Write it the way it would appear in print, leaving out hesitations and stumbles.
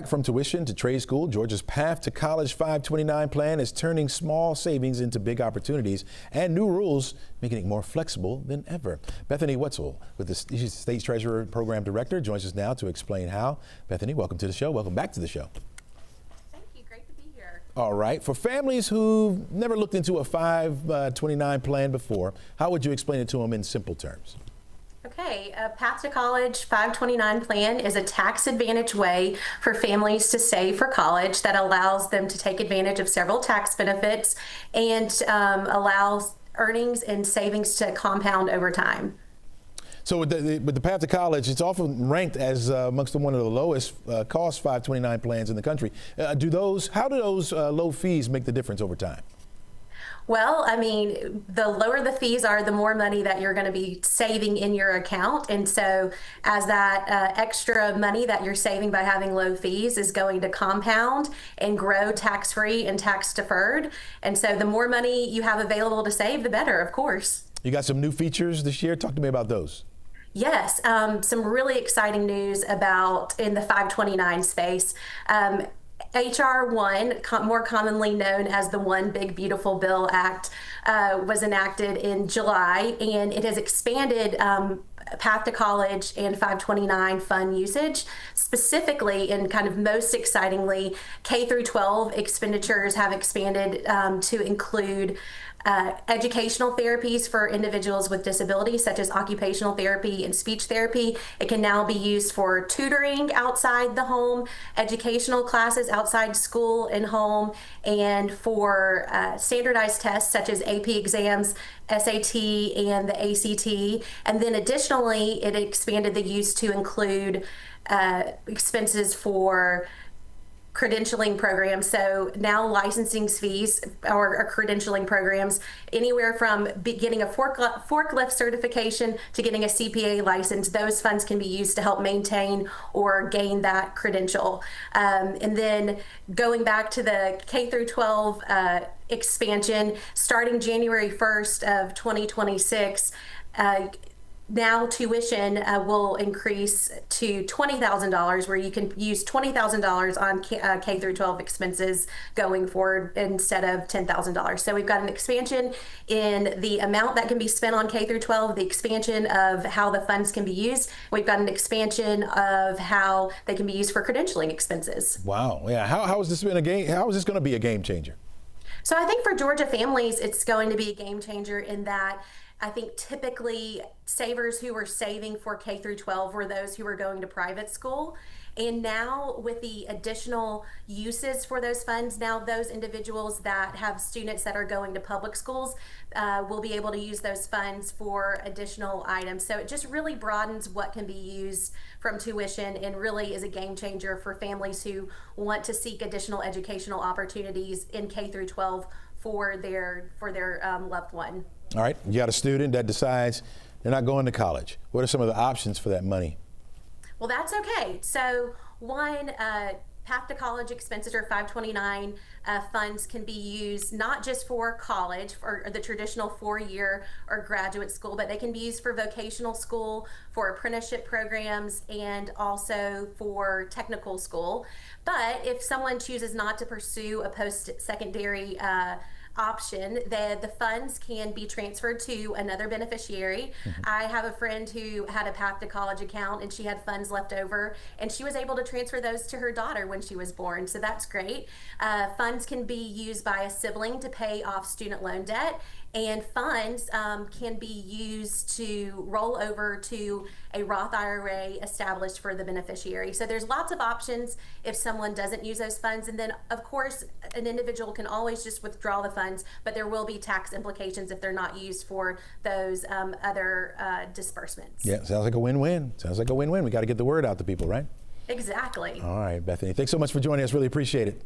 From tuition to trade school, Georgia's Path to College 529 plan is turning small savings into big opportunities and new rules, making it more flexible than ever. Bethany Whetzel, with the State Treasurer Program Director, joins us now to explain how. Bethany, welcome to the show. Welcome back to the show. Thank you. Great to be here. All right. For families who've never looked into a 529 plan before, how would you explain it to them in simple terms? Okay, a Path to College 529 plan is a tax advantage way for families to save for college that allows them to take advantage of several tax benefits and allows earnings and savings to compound over time. So with the Path to College, it's often ranked as amongst one of the lowest cost 529 plans in the country. How do those low fees make the difference over time? Well, I mean, the lower the fees are, the more money that you're going to be saving in your account. And so as that extra money that you're saving by having low fees is going to compound and grow tax-free and tax-deferred. And so the more money you have available to save, the better, of course. You got some new features this year. Talk to me about those. Yes, some really exciting news about in the 529 space. HR 1, more commonly known as the One Big Beautiful Bill Act, was enacted in July, and it has expanded Path to College and 529 fund usage. Specifically, and kind of most excitingly, K through 12 expenditures have expanded to include educational therapies for individuals with disabilities, such as occupational therapy and speech therapy. It can now be used for tutoring outside the home, educational classes outside school and home, and for standardized tests such as AP exams, SAT, and the ACT. And then additionally, it expanded the use to include expenses for credentialing programs. So now licensing fees or credentialing programs, anywhere from getting a forklift certification to getting a CPA license, those funds can be used to help maintain or gain that credential. And then going back to the K through 12 expansion, starting January 1st of 2026, now tuition will increase to $20,000, where you can use $20,000 on K through 12 expenses going forward instead of $10,000. So we've got an expansion in the amount that can be spent on K through 12, the expansion of how the funds can be used. We've got an expansion of how they can be used for credentialing expenses. Wow. Yeah. How is this going to be a game changer? So I think for Georgia families, it's going to be a game changer in that I think typically savers who were saving for K through 12 were those who were going to private school. And now with the additional uses for those funds, now those individuals that have students that are going to public schools will be able to use those funds for additional items. So it just really broadens what can be used from tuition and really is a game changer for families who want to seek additional educational opportunities in K through 12 for their loved one. All right, you got a student that decides they're not going to college. What are some of the options for that money? Well, that's okay. So one, Path to College expenses or 529 funds can be used not just for college or the traditional 4-year or graduate school, but they can be used for vocational school, for apprenticeship programs, and also for technical school. But if someone chooses not to pursue a post-secondary option, the funds can be transferred to another beneficiary. I have a friend who had a Path to College account and she had funds left over and she was able to transfer those to her daughter when she was born, so that's great. Funds can be used by a sibling to pay off student loan debt, and funds can be used to roll over to a Roth IRA established for the beneficiary. So there's lots of options if someone doesn't use those funds. And then, of course, an individual can always just withdraw the funds, but there will be tax implications if they're not used for those other disbursements. Yeah, sounds like a win-win. Sounds like a win-win. We got to get the word out to people, right? Exactly. All right, Bethany, thanks so much for joining us. Really appreciate it.